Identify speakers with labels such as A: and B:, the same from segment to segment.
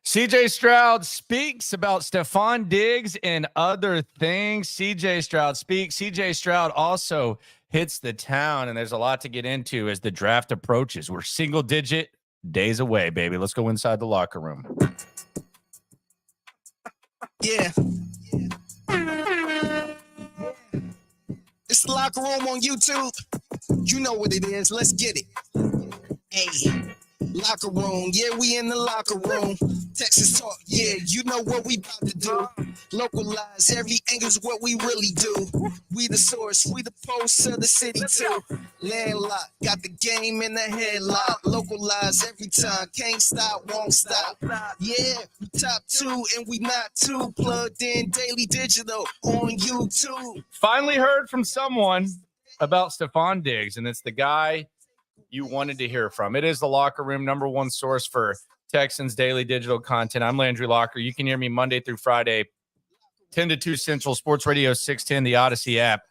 A: CJ Stroud speaks about Stefon Diggs and other things. CJ Stroud speaks. CJ Stroud also hits the town, and there's a lot to get into as the draft approaches. We're single-digit days away, baby. Let's go inside the locker room.
B: Yeah. It's the locker room on YouTube. You know what it is. Let's get it. Hey. Locker room, yeah, we in the locker room. Texas talk, yeah, you know what we about to do. Localize, every angle's what we really do. We the source, we the pulse of the city too. Landlocked, got the game in the headlock. Localize every time, can't stop, won't stop. Yeah, we top two and we not too. Plugged in daily digital on YouTube.
A: Finally heard from someone about Stefon Diggs, and it's the guy you wanted to hear from. It is the locker room, number one source for Texans daily digital content. I'm Landry Locker. You can hear me Monday through Friday, 10 to 2 Central, Sports Radio 610, the Odyssey app.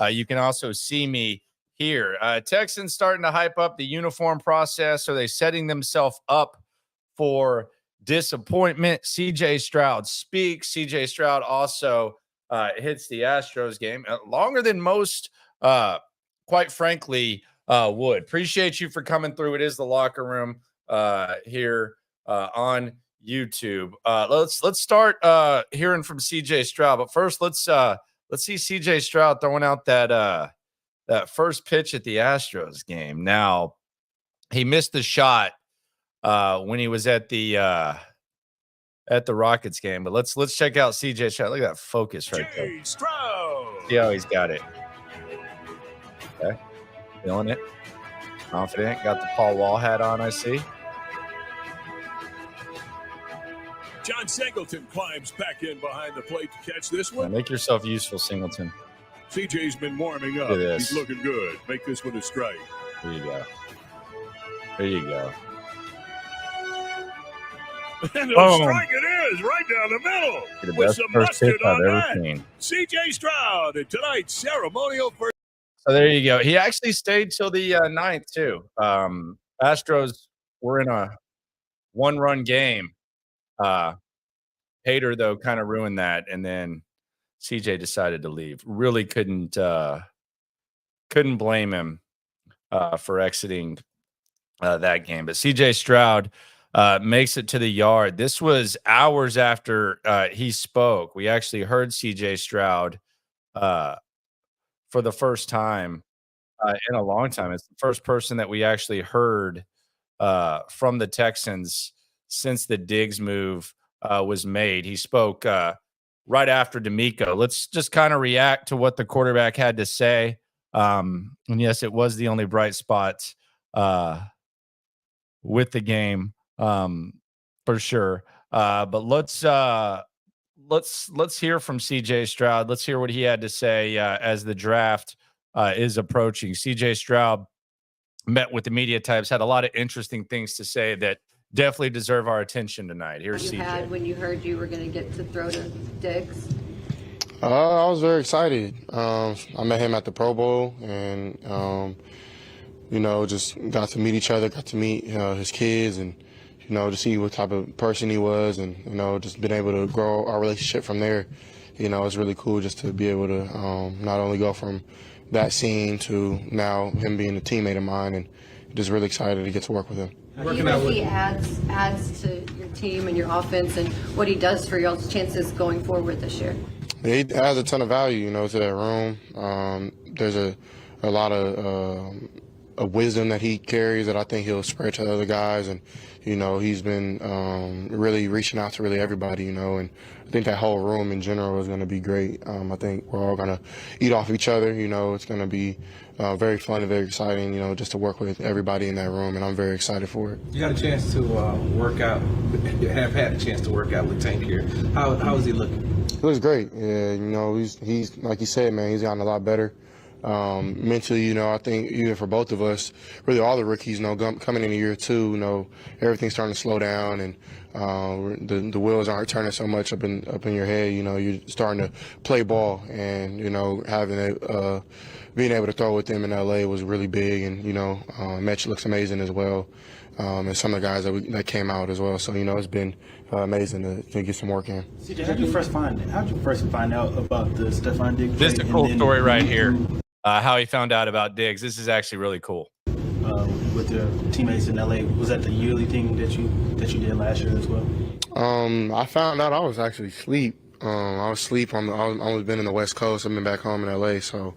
A: You can also see me here. Texans starting to hype up the uniform process. Are they setting themselves up for disappointment? CJ Stroud speaks. CJ Stroud also hits the Astros game longer than most, quite frankly, would. Appreciate you for coming through. It is the locker room here on YouTube. Let's start hearing from CJ Stroud. But first, let's see CJ Stroud throwing out that first pitch at the Astros game. Now, he missed the shot when he was at the Rockets game. But let's check out CJ Stroud. Look at that focus right there.
C: Stroud.
A: See how he's got it. Okay. Feeling it. Confident. Got the Paul Wall hat on, I see.
C: John Singleton climbs back in behind the plate to catch this one.
A: Yeah, make yourself useful, Singleton.
C: CJ's been warming up. He's looking good. Make this one a strike.
A: There you go. There you go.
C: And a strike it is, right down the middle.
A: The
C: with
A: best
C: some
A: first pitch
C: mustard on
A: I've ever
C: that.
A: seen.
C: CJ Stroud in tonight's ceremonial first.
A: So there you go. He actually stayed till the ninth, too. Astros were in a one-run game. Hader, though, kind of ruined that, and then CJ decided to leave. Really couldn't blame him for exiting that game. But CJ Stroud makes it to the yard. This was hours after he spoke. We actually heard CJ Stroud for the first time in a long time. It's the first person that we actually heard from the Texans since the Diggs move was made. He spoke right after DeMeco. Let's just kind of react to what the quarterback had to say. And yes, it was the only bright spot with the game for sure. But let's hear from CJ Stroud. Let's hear what he had to say as the draft is approaching. CJ Stroud met with the media types, had a lot of interesting things to say that definitely deserve our attention tonight. Here's CJ.
D: Had when you heard you were going to get to throw to Diggs?
E: I was very excited. I met him at the Pro Bowl, and just got to meet each other, got to meet his kids, and to see what type of person he was, and just been able to grow our relationship from there. It's really cool just to be able to not only go from that scene to now him being a teammate of mine, and just really excited to get to work with him.
D: Do you think he adds to your team and your offense, and what he does for y'all's chances going forward this year?
E: He adds a ton of value, to that room. There's a lot of wisdom that he carries that I think he'll spread to other guys, and he's been really reaching out to really everybody, and I think that whole room in general is going to be great. I think we're all going to eat off each other. It's going to be very fun and very exciting, just to work with everybody in that room, and I'm very excited for it.
F: You got a chance to work out, have had a chance to work out with Tank here. How is he looking?
E: He looks great. Yeah, he's like you said, man, he's gotten a lot better. Mentally, I think even for both of us, really all the rookies, coming into year two, everything's starting to slow down, and the wheels aren't turning so much up in your head. You're starting to play ball, and having being able to throw with them in LA was really big, and Mitch looks amazing as well. and some of the guys that came out as well. So, it's been amazing to get some work in.
G: CJ, how'd you first find out about the Stefon Diggs?
A: This is a cool story right here. How he found out about Diggs. This is actually really cool.
G: With your teammates in LA, was that the yearly thing that you did last year as well?
E: I found out I was actually asleep. I was asleep I was been in the West Coast. I've been back home in LA, so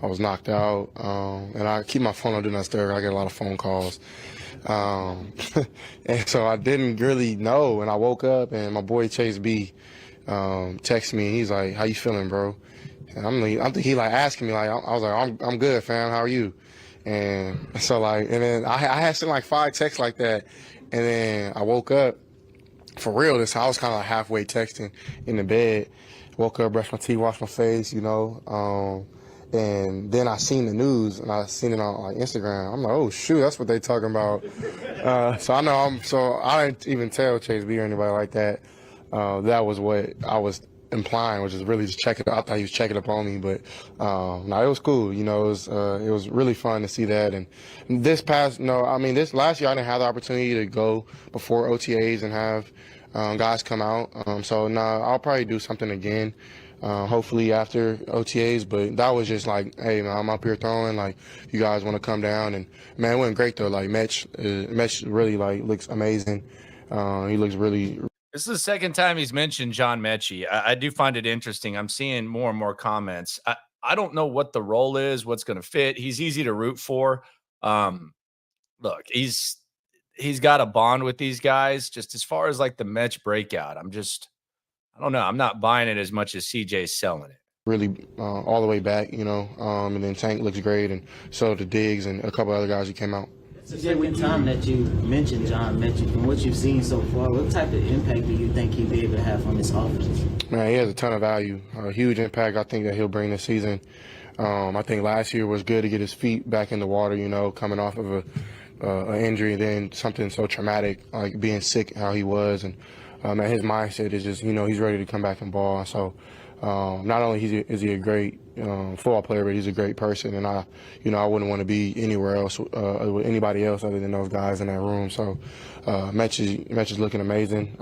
E: I was knocked out. And I keep my phone on Do Not Disturb. I get a lot of phone calls. And so I didn't really know. And I woke up and my boy Chase B texted me. And he's like, "How you feeling, bro?" And I think he asking me I was like, I'm good, fam. How are you? And so and then I had sent 5 texts like that. And then I woke up. For real, I was kind of halfway texting in the bed. Woke up, brushed my teeth, washed my face, and then I seen the news and I seen it on Instagram. I'm like, oh shoot, that's what they talking about. So I know I didn't even tell Chase B or anybody like that. That was what I was implying, which is really just checking. I thought he was checking up on me, but no, it was cool. It was really fun to see that. And this last year I didn't have the opportunity to go before OTAs and have guys come out. So I'll probably do something again. Hopefully after OTAs, but that was just hey man, I'm up here throwing. You guys want to come down? And man, it went great though. Metch really looks amazing. He looks really.
A: This is the second time he's mentioned John Mechie. I do find it interesting. I'm seeing more and more comments. I don't know what the role is, what's going to fit. He's easy to root for. Look, he's got a bond with these guys. Just as far as the Mech breakout, I don't know. I'm not buying it as much as CJ's selling it.
E: Really all the way back, and then Tank looks great, and so the Diggs and a couple other guys who came out.
H: It's the second time that you mentioned John Mechie. From what you've seen so far, what type of impact do you think he'll be able to have on this offense? Man,
E: he has a ton of value, a huge impact I think that he'll bring this season. I think last year was good to get his feet back in the water, coming off of an injury, then something so traumatic like being sick, how he was, and his mindset is just, he's ready to come back and ball. So not only is he a great football player, but he's a great person, and I wouldn't want to be anywhere else with anybody else other than those guys in that room. So Mech is looking amazing.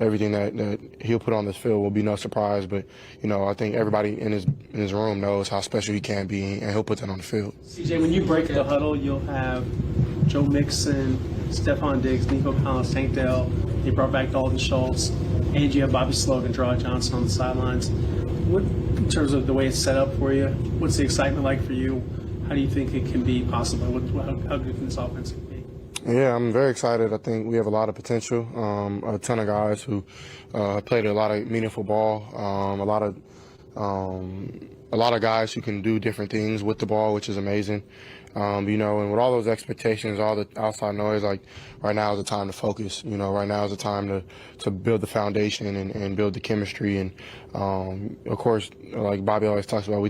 E: Everything that he'll put on this field will be no surprise, but I think everybody in his room knows how special he can be, and he'll put that on the field.
I: CJ, when you break the huddle, you'll have Joe Mixon, Stefon Diggs, Nico Collins, Tank Dell. They brought back Dalton Schultz, and you have Bobby Slogan, Draw Johnson on the sidelines. What, in terms of the way it's set up for you, what's the excitement like for you? How do you think it can be possible? How good can this offense be?
E: Yeah, I'm very excited. I think we have a lot of potential. A ton of guys who played a lot of meaningful ball. A lot of guys who can do different things with the ball, which is amazing. And with all those expectations, all the outside noise, right now is the time to focus. Right now is the time to build the foundation and build the chemistry. And of course, like Bobby always talks about,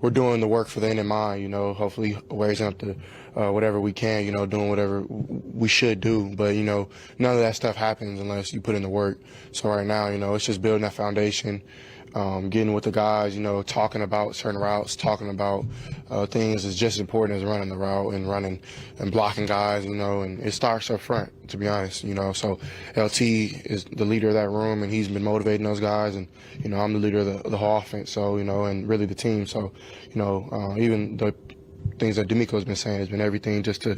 E: we're doing the work for the end in mind. Hopefully raising up to whatever we can. Doing whatever we should do. But none of that stuff happens unless you put in the work. So right now, it's just building that foundation. Getting with the guys, talking about certain routes, talking about things is just as important as running the route and running and blocking guys, and it starts up front, to be honest, So LT is the leader of that room, and he's been motivating those guys, and, I'm the leader of the whole offense, so, and really the team. So, even the things that DeMeco's been saying has been everything just to,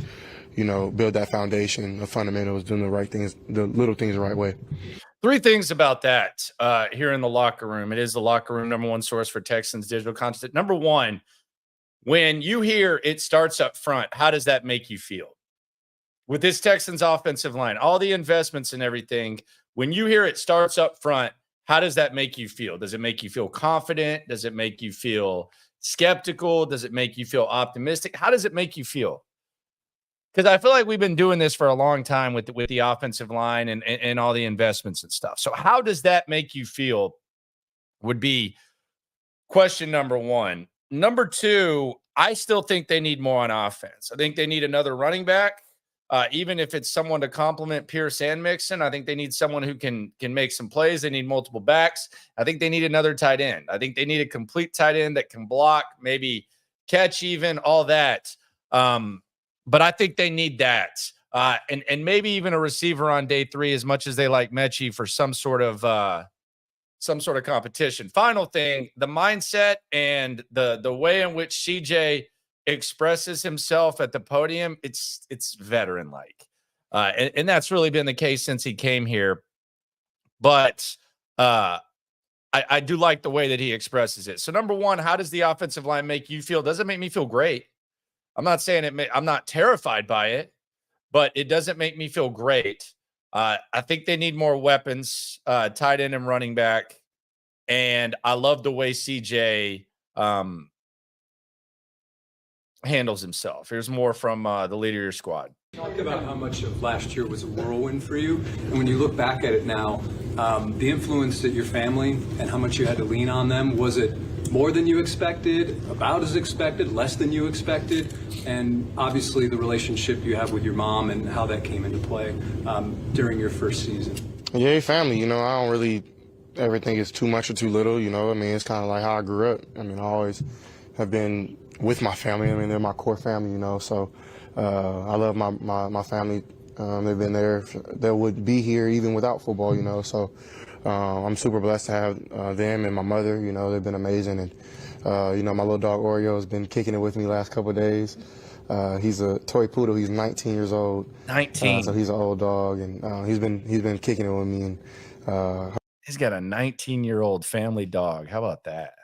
E: build that foundation, the fundamentals, doing the right things, the little things the right way.
A: 3 things about that here in the locker room. It is the locker room, #1 source for Texans digital content. Number 1, when you hear it starts up front, how does that make you feel? With this Texans offensive line, all the investments and everything, when you hear it starts up front, how does that make you feel? Does it make you feel confident? Does it make you feel skeptical? Does it make you feel optimistic? How does it make you feel? Because I feel like we've been doing this for a long time with the offensive line and all the investments and stuff. So how does that make you feel would be question number 1. Number 2, I still think they need more on offense. I think they need another running back, even if it's someone to complement Pierce and Mixon. I think they need someone who can make some plays. They need multiple backs. I think they need another tight end. I think they need a complete tight end that can block, maybe catch even, all that. But I think they need that. and maybe even a receiver on day 3, as much as they like Mechie for some sort of competition. Final thing, the mindset and the way in which CJ expresses himself at the podium, it's veteran like, and that's really been the case since he came here. But I do like the way that he expresses it. So number one, how does the offensive line make you feel? Does it make me feel great? I'm not saying I'm not terrified by it, but it doesn't make me feel great. I think they need more weapons, tight end and running back. And I love the way CJ handles himself. Here's more from the leader of your squad.
J: Talk about how much of last year was a whirlwind for you. And when you look back at it now, the influence that your family and how much you had to lean on them, was it more than you expected, about as expected, less than you expected? And obviously the relationship you have with your mom and how that came into play during your first season.
E: Yeah, family, I don't really ever think it's too much or too little, I mean, it's kind of like how I grew up. I mean, I always have been with my family. I mean, they're my core family, so I love my family. They've been there. They would be here even without football, so I'm super blessed to have them and my mother. They've been amazing. And, my little dog Oreo has been kicking it with me the last couple of days. He's a toy poodle. He's 19 years old.
A: 19.
E: So he's an old dog, and he's been kicking it with me. And
A: he's got a 19-year-old family dog. How about that?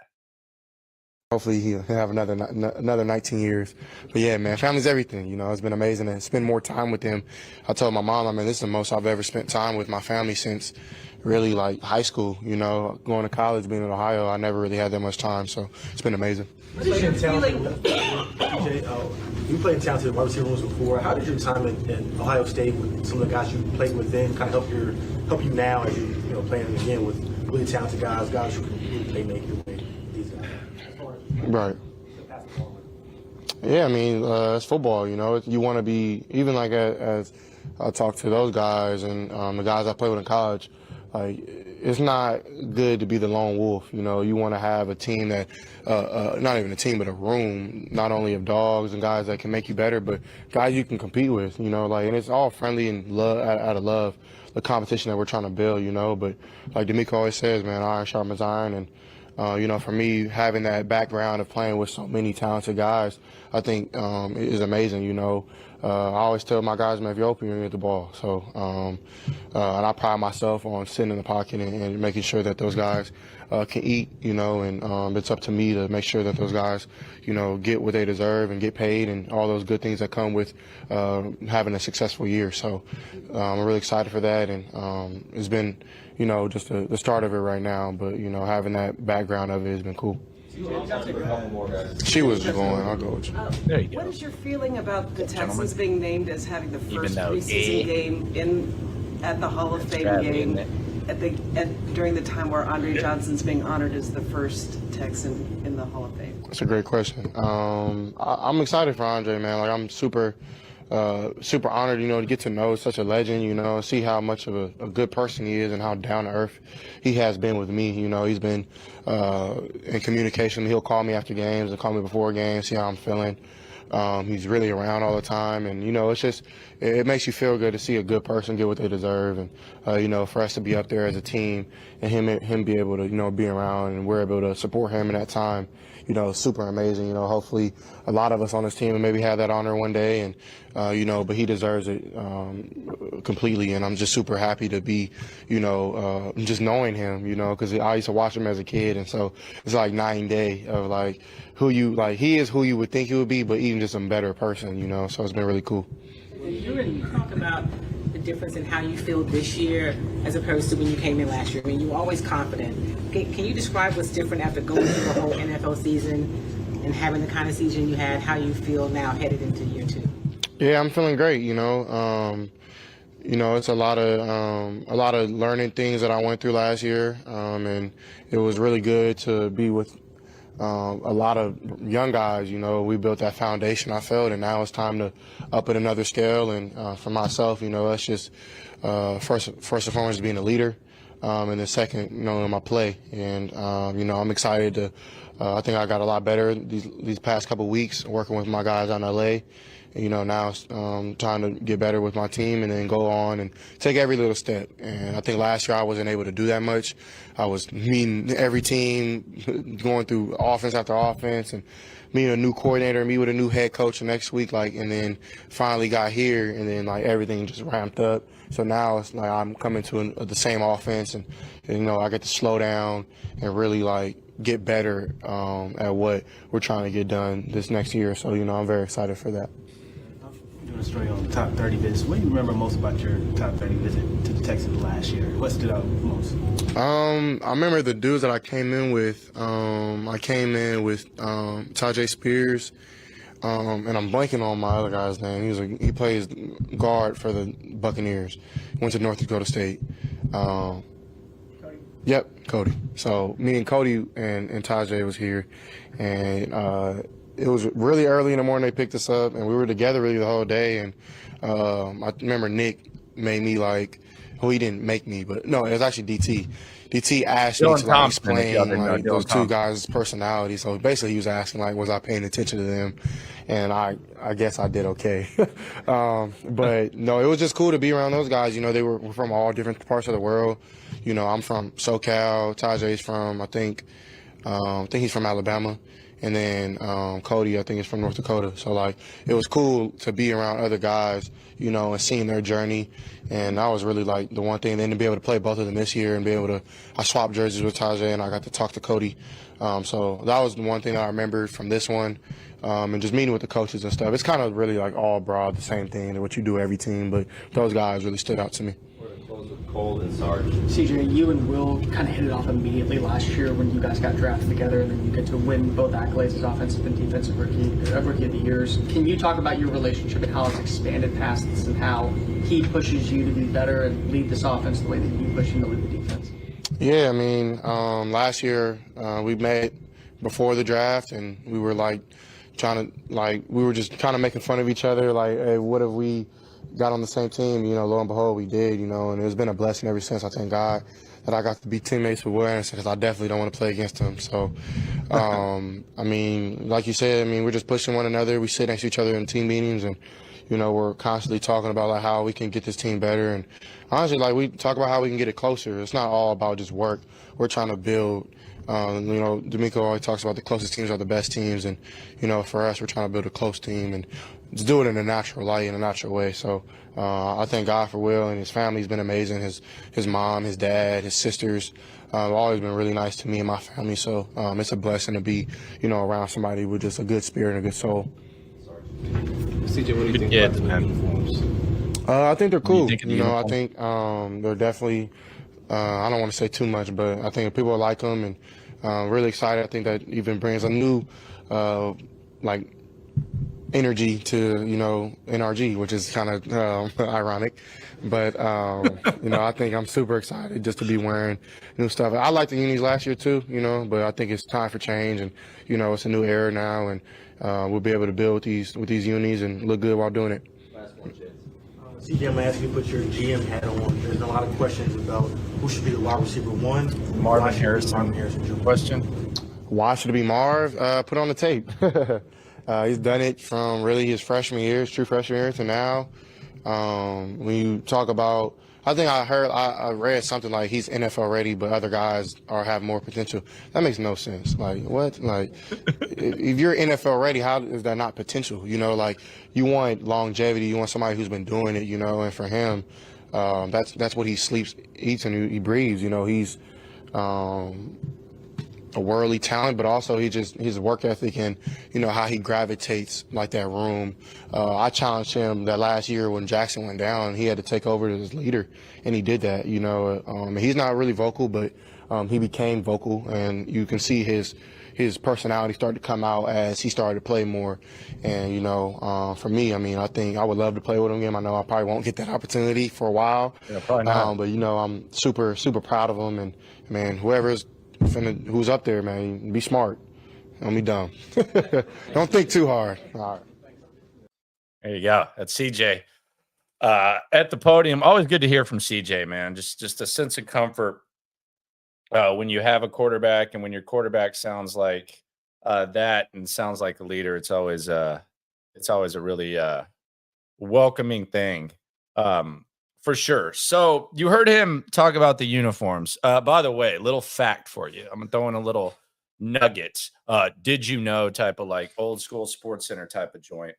E: Hopefully he'll have another 19 years. But yeah, man, family's everything. It's been amazing to spend more time with them. I told my mom, this is the most I've ever spent time with my family since really like high school. Going to college, being in Ohio, I never really had that much time. So it's been amazing.
G: You played talented wide receiver rooms before. How did your time in Ohio State with some of the guys you played with then kind of help you now as you playing again with really talented guys who can really play make your way?
E: Right. Yeah, it's football, You want to be, even like as I talk to those guys and the guys I play with in college, like, it's not good to be the lone wolf, You want to have a team that, not even a team, but a room, not only of dogs and guys that can make you better, but guys you can compete with, and it's all friendly and love, out of love, the competition that we're trying to build, But like DeMeco always says, man, iron sharpens iron. And for me, having that background of playing with so many talented guys, I think is amazing. I always tell my guys, man, if you're open, you're going to get the ball. So, and I pride myself on sitting in the pocket and making sure that those guys can eat, and it's up to me to make sure that those guys, get what they deserve and get paid and all those good things that come with having a successful year. So I'm really excited for that. And it's been, just the start of it right now. But, having that background of it has been cool. She was going. I'll go with you.
A: There you go.
K: What is your feeling about the Texans being named as having the first preseason game at the Hall of Fame game during the time where Andre Johnson's being honored as the first Texan in the Hall of Fame?
E: That's a great question. I'm excited for Andre, man. Like, I'm super honored, to get to know such a legend, see how much of a good person he is and how down to earth he has been with me. He's been in communication. He'll call me after games and call me before games, see how I'm feeling. He's really around all the time, and it's just it makes you feel good to see a good person get what they deserve, and for us to be up there as a team and him be able to be around and we're able to support him in that time. Super amazing. Hopefully a lot of us on this team will maybe have that honor one day, and but he deserves it completely. And I'm just super happy to be, just knowing him, because I used to watch him as a kid, and so it's like night and day of like he is who you would think he would be, but even just a better person, So it's been really cool.
L: You talk about the difference in how you feel this year as opposed to when you came in last year. You were always confident. Can you describe what's different after going through the whole NFL season and having the kind of season you had, how you feel now headed into year 2?
E: Yeah, I'm feeling great, it's a lot of learning things that I went through last year, and it was really good to be with a lot of young guys. We built that foundation, I felt, and now it's time to up it another scale. And for myself, that's just first and foremost being a leader, and then second, in my play. And I'm excited to. I think I got a lot better these past couple weeks working with my guys out in LA, you know, now it's trying to get better with my team and then go on and take every little step. And I think last year I wasn't able to do that much. I was meeting every team, going through offense after offense, and meeting a new coordinator, meet with a new head coach the next week, and then finally got here, and then everything just ramped up. So now it's I'm coming to the same offense, and you know, I get to slow down and really get better at what we're trying to get done this next year. So, you know, I'm very excited for that.
G: Doing a story on the top 30 visits. What do you remember most about your top 30 visit to the Texans last year? What stood out most?
E: I remember the dudes that I came in with. I came in with Tajay Spears, and I'm blanking on my other guy's name. He plays guard for the Buccaneers. Went to North Dakota State. Cody. Yep, Cody. So me and Cody and Tajay was here, and it was really early in the morning. They picked us up, and we were together really the whole day. And I remember Nick made me he didn't make me, but no, it was actually DT. DT asked me to explain those two guys' personality. So basically, he was asking was I paying attention to them, and I guess I did okay. But no, it was just cool to be around those guys. You know, they were from all different parts of the world. You know, I'm from SoCal. Tajay's from I think he's from Alabama. And then Cody, I think, is from North Dakota. So, it was cool to be around other guys, you know, and seeing their journey. And that was really, the one thing. And then to be able to play both of them this year and be able to – I swapped jerseys with Tajay, and I got to talk to Cody. So that was the one thing that I remembered from this one. And just meeting with the coaches and stuff. It's kind of really, all broad, the same thing, what you do every team. But those guys really stood out to me.
M: Cole and Sarge.
N: CJ, you and Will kind of hit it off immediately last year when you guys got drafted together, and then you get to win both accolades as offensive and defensive rookie of the years. Can you talk about your relationship and how it's expanded past this, and how he pushes you to be better and lead this offense the way that you push him to lead the defense?
E: Yeah, I mean, last year we met before the draft, and we were we were just kind of making fun of each other, hey, what if we got on the same team? You know, lo and behold, we did, you know, and it's been a blessing ever since. I thank God that I got to be teammates with Will Anderson, because I definitely don't want to play against him. So, I mean, like you said, we're just pushing one another. We sit next to each other in team meetings, and, you know, we're constantly talking about how we can get this team better. And honestly, we talk about how we can get it closer. It's not all about just work. We're trying to build. You know, DeMeco always talks about the closest teams are the best teams, and, you know, for us, we're trying to build a close team and just do it in a natural light, in a natural way. So I thank God for Will, and his family's been amazing. His mom, his dad, his sisters have always been really nice to me and my family. So it's a blessing to be, you know, around somebody with just a good spirit and a good soul.
F: CJ, what do you think about the uniforms?
E: I think they're cool. You know, I think they're definitely. I don't want to say too much, but I think people like them, and really excited. I think that even brings a new energy to, you know, NRG, which is kind of ironic. But, you know, I think I'm super excited just to be wearing new stuff. I liked the unis last year too, you know, but I think it's time for change, and, you know, it's a new era now, and we'll be able to build with these unis and look good while doing it.
M: Last one, chance.
G: CJ, I'm going to ask you to put your GM hat on. There's been a lot of questions about who should be the wide receiver one.
A: Marvin Harrison Jr. Question.
E: Why should it be Marv? Put on the tape. He's done it from really his freshman year, his true freshman year, to now. When you talk about, I think I read something like he's NFL ready, but other guys have more potential. That makes no sense. What? If you're NFL ready, how is that not potential? You know, you want longevity. You want somebody who's been doing it, you know, and for him, that's what he sleeps, eats, and he breathes. You know, he's a worldly talent, but also his work ethic and, you know, how he gravitates that room. I challenged him that last year when Jackson went down. He had to take over as leader, and he did that. You know, he's not really vocal, but he became vocal, and you can see his personality started to come out as he started to play more. And, you know, for me, I think I would love to play with him again. I know I probably won't get that opportunity for a while.
A: Yeah, probably not.
E: But, you know, I'm super, super proud of him. And, man, who's up there, man, be smart. Don't be dumb. Don't think too hard. All right.
A: There you go. That's CJ. At the podium, always good to hear from CJ, man. Just a sense of comfort when you have a quarterback, and when your quarterback sounds like that and sounds like a leader. It's always it's always a really welcoming thing, for sure. So you heard him talk about the uniforms. By the way, little fact for you. I'm throwing a little nugget. Did you know type of like old school Sports Center type of joint.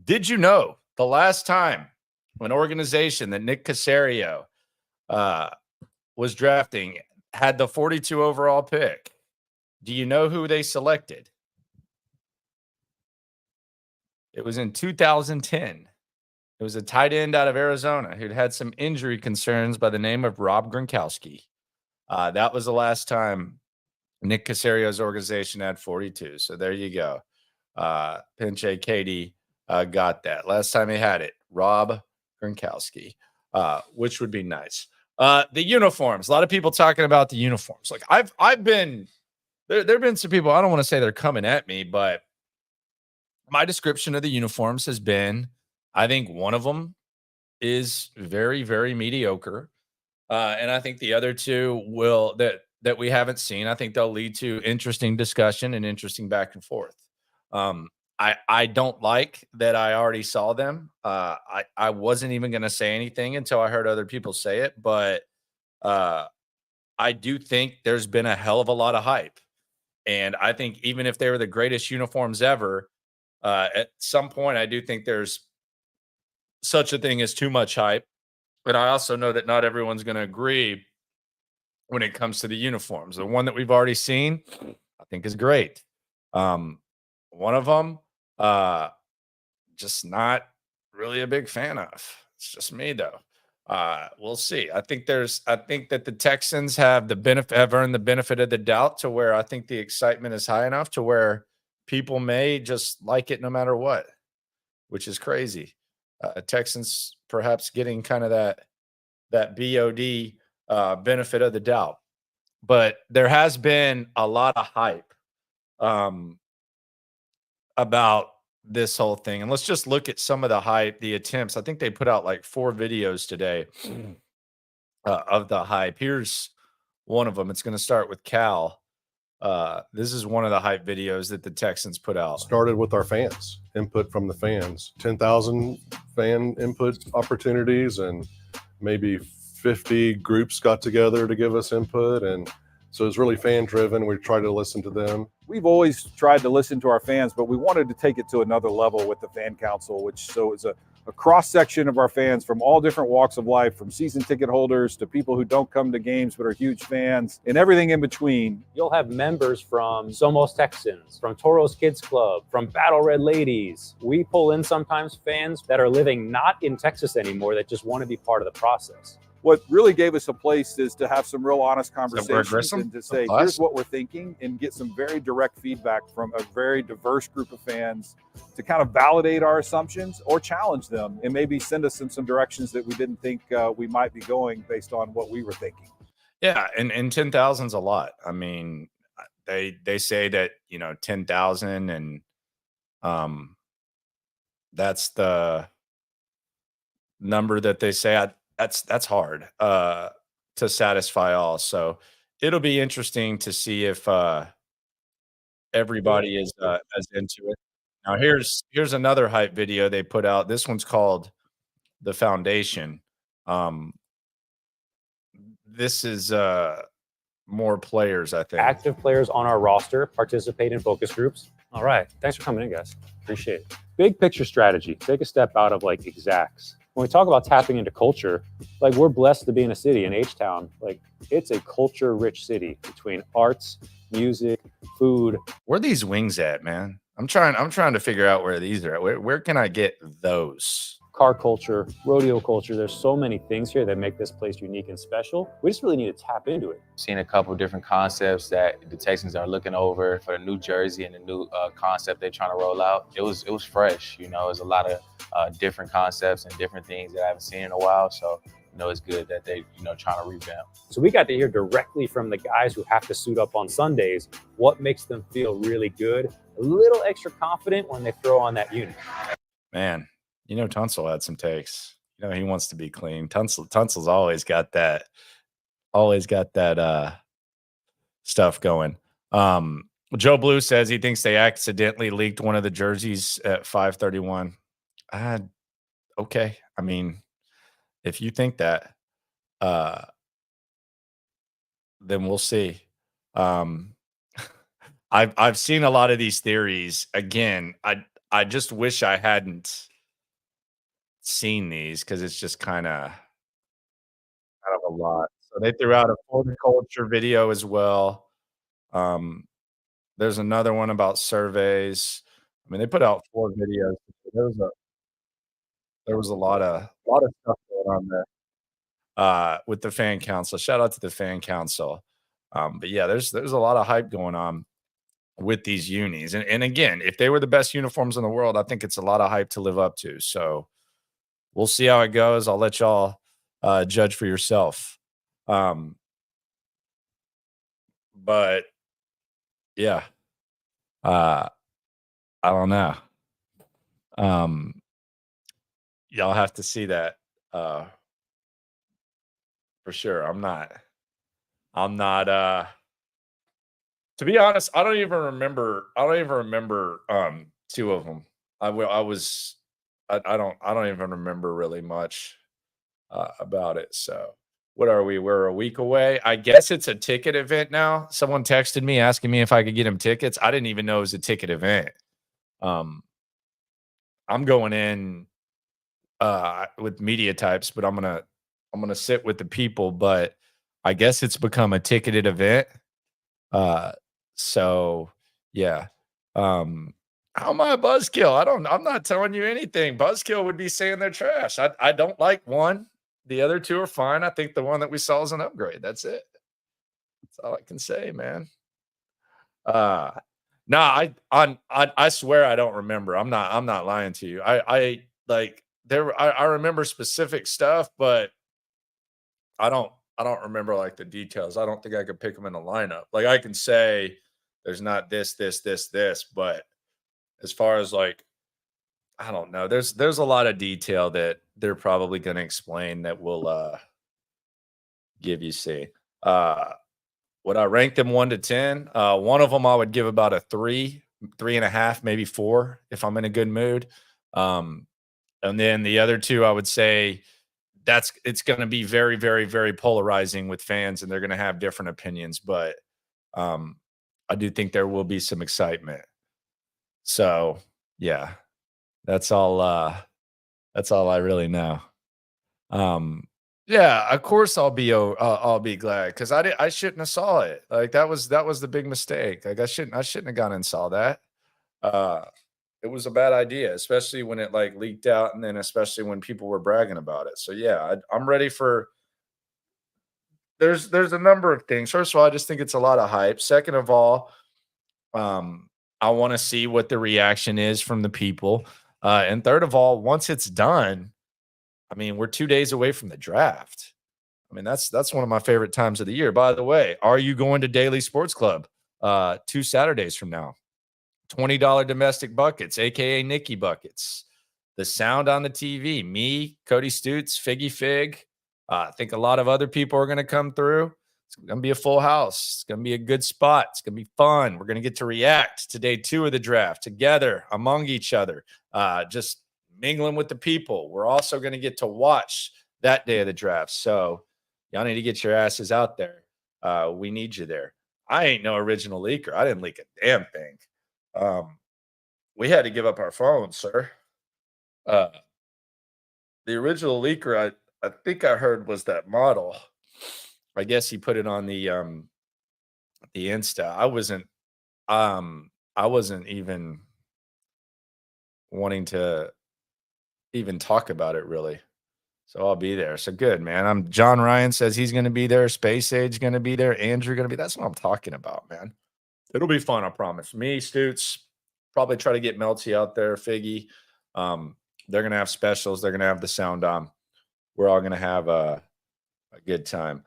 A: Did you know the last time an organization that Nick Caserio was drafting had the 42 overall pick? Do you know who they selected? It was in 2010. It was a tight end out of Arizona who'd had some injury concerns by the name of Rob Gronkowski. That was the last time Nick Caserio's organization had 42. So there you go. Pinche Katie got that. Last time he had it, Rob Gronkowski, which would be nice. The uniforms. A lot of people talking about the uniforms. Like I've been there have been some people, I don't want to say they're coming at me, but my description of the uniforms has been, I think one of them is very, very mediocre. And I think the other two that we haven't seen, I think they'll lead to interesting discussion and interesting back and forth. I don't like that I already saw them. I wasn't even going to say anything until I heard other people say it, but I do think there's been a hell of a lot of hype. And I think even if they were the greatest uniforms ever, at some point, I do think there's such a thing as too much hype. But I also know that not everyone's going to agree when it comes to the uniforms. The one that we've already seen, I think is great. One of them, just not really a big fan of. It's just me though. We'll see. I think that the Texans have earned the benefit of the doubt to where I think the excitement is high enough to where people may just like it no matter what, which is crazy. Texans perhaps getting kind of that BOD benefit of the doubt. But there has been a lot of hype about this whole thing. And let's just look at some of the hype, the attempts. I think they put out like 4 videos today of the hype. Here's one of them. It's going to start with Cal. This is one of the hype videos that the Texans put out.
O: Started with our fans, input from the fans, 10,000 fan input opportunities, and maybe 50 groups got together to give us input. And so it's really fan driven. We try to listen to them.
P: We've always tried to listen to our fans, but we wanted to take it to another level with the fan council, which is a cross section of our fans from all different walks of life, from season ticket holders to people who don't come to games but are huge fans, and everything in between.
Q: You'll have members from Somos Texans, from Toros Kids Club, from Battle Red Ladies. We pull in sometimes fans that are living not in Texas anymore that just want to be part of the process.
P: What really gave us a place is to have some real honest conversations and to say, here's what we're thinking, and get some very direct feedback from a very diverse group of fans to kind of validate our assumptions or challenge them and maybe send us some directions that we didn't think we might be going based on what we were thinking.
A: Yeah, and 10,000's a lot. I mean, they say that, 10,000 and that's the number that they say. That's hard to satisfy all. So it'll be interesting to see if everybody is as into it. Now here's another hype video they put out. This one's called The Foundation. This is more players, I think.
Q: Active players on our roster participate in focus groups. All right. Thanks for coming in, guys. Appreciate it. Big picture strategy. Take a step out of like exacts. When we talk about tapping into culture, like we're blessed to be in a city in H-Town. Like it's a culture-rich city between arts, music, food.
A: Where are these wings at, man? I'm trying to figure out where these are at. Where can I get those?
Q: Car culture, rodeo culture. There's so many things here that make this place unique and special. We just really need to tap into it.
M: Seen a couple different concepts that the Texans are looking over for the new jersey and the new concept they're trying to roll out. It was fresh, it was a lot of different concepts and different things that I haven't seen in a while. So, it's good that they, trying to revamp.
Q: So we got to hear directly from the guys who have to suit up on Sundays what makes them feel really good, a little extra confident when they throw on that unit.
A: Man. Tunsil had some takes. He wants to be clean. Tunsil's always got that stuff going. Joe Blue says he thinks they accidentally leaked one of the jerseys at 5:31. Okay. I mean, if you think that, then we'll see. I've seen a lot of these theories. Again, I just wish I hadn't seen these because it's just kind of a lot. So they threw out a horticulture video as well. There's another one about surveys. I mean, they put out 4 videos. There was a lot of stuff going on there with the fan council. Shout out to the fan council. But yeah, there's a lot of hype going on with these unis. And again, if they were the best uniforms in the world, I think it's a lot of hype to live up to. So we'll see how it goes. I'll let y'all judge for yourself. But yeah, I don't know. Y'all have to see that for sure. I'm not to be honest, I don't even remember 2 of them. I don't even remember really much about it. So what are we? We're a week away. I guess it's a ticket event now. Someone texted me asking me if I could get him tickets. I didn't even know it was a ticket event. I'm going in with media types, but I'm gonna sit with the people. But I guess it's become a ticketed event. So yeah. How am I a buzzkill? I'm not telling you anything. Buzzkill would be saying they're trash. I don't like one. The other 2 are fine. I think the one that we saw is an upgrade. That's it. That's all I can say, man. I swear I don't remember. I'm not lying to you. I remember specific stuff, but I don't remember like the details. I don't think I could pick them in a lineup. Like I can say there's not this, but as far as like, I don't know. There's a lot of detail that they're probably going to explain that will give you see. Would I rank them 1 to 10? One of them I would give about a 3, 3.5, maybe 4 if I'm in a good mood. And then the other 2, I would say it's going to be very, very, very polarizing with fans, and they're going to have different opinions. But I do think there will be some excitement. So yeah, that's all I really know. Yeah, of course I'll be glad because I shouldn't have saw it. Like that was the big mistake. Like I shouldn't have gone and saw that. It was a bad idea, especially when it like leaked out, and then especially when people were bragging about it. So yeah, I'm ready for. There's a number of things. First of all, I just think it's a lot of hype. Second of all, I want to see what the reaction is from the people. And third of all, once it's done, I mean, we're 2 days away from the draft. I mean, that's one of my favorite times of the year. By the way, are you going to Daily Sports Club 2 Saturdays from now? $20 domestic buckets, aka Nikki buckets. The sound on the TV, me, Cody Stutes, Figgy Fig. I think a lot of other people are going to come through. It's going to be a full house. It's going to be a good spot. It's going to be fun. We're going to get to react to day 2 of the draft together among each other, just mingling with the people. We're also going to get to watch that day of the draft. So y'all need to get your asses out there. We need you there. I ain't no original leaker. I didn't leak a damn thing. We had to give up our phones, sir. The original leaker, I think I heard was that model. I guess he put it on the Insta. I wasn't even wanting to even talk about it really. So I'll be there. So good, man. John Ryan says he's going to be there. Space Age going to be there. Andrew going to be. That's what I'm talking about, man. It'll be fun, I promise. Me, Stutes, probably try to get Melty out there, Figgy. They're going to have specials. They're going to have the sound on. We're all going to have a good time.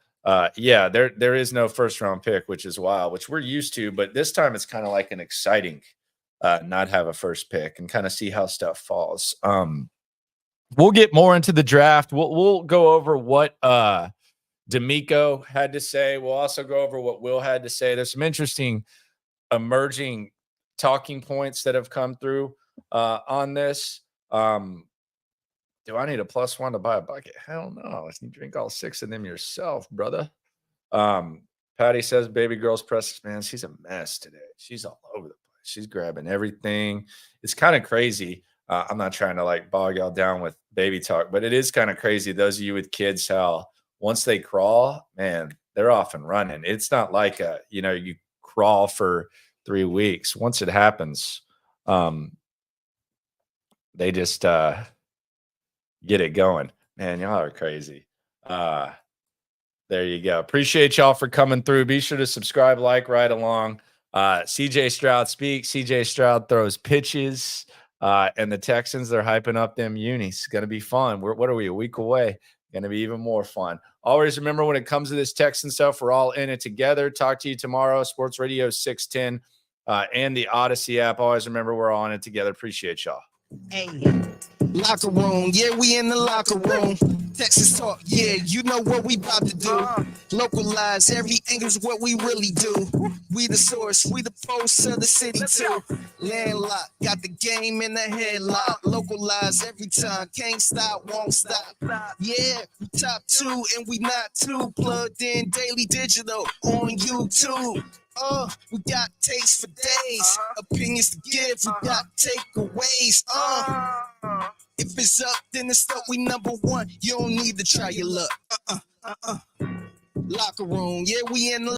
A: Yeah, there is no first round pick, which is wild, which we're used to. But this time it's kind of like an exciting not have a first pick and kind of see how stuff falls. We'll get more into the draft. We'll go over what DeMeco had to say. We'll also go over what Will had to say. There's some interesting emerging talking points that have come through on this. Do I need a +1 to buy a bucket? Hell no. You drink all 6 of them yourself, brother. Patty says, baby girl's presses, man, she's a mess today. She's all over the place. She's grabbing everything. It's kind of crazy. I'm not trying to like bog y'all down with baby talk, but it is kind of crazy. Those of you with kids, how once they crawl, man, they're off and running. It's not like you crawl for 3 weeks. Once it happens, they just get it going. Man, y'all are crazy. There you go. Appreciate y'all for coming through. Be sure to subscribe, like, right along. CJ Stroud speaks. CJ Stroud throws pitches. And the Texans, they're hyping up them unis. It's going to be fun. What are we, a week away? Going to be even more fun. Always remember, when it comes to this Texan stuff, we're all in it together. Talk to you tomorrow. Sports Radio 610 and the Odyssey app. Always remember, we're all in it together. Appreciate y'all.
B: Hey, locker room, yeah, we in the locker room. Texas talk, yeah, you know what we about to do. Localize every angle's what we really do. We the source, we the pulse of the city too. Landlocked, got the game in the headlock. Localize every time, can't stop, won't stop. Yeah, we top 2 and we not too. Plugged in daily digital on YouTube. We got takes for days, opinions to give, we got takeaways. If it's up, then it's up, we number 1. You don't need to try your luck. Locker room, yeah, we in the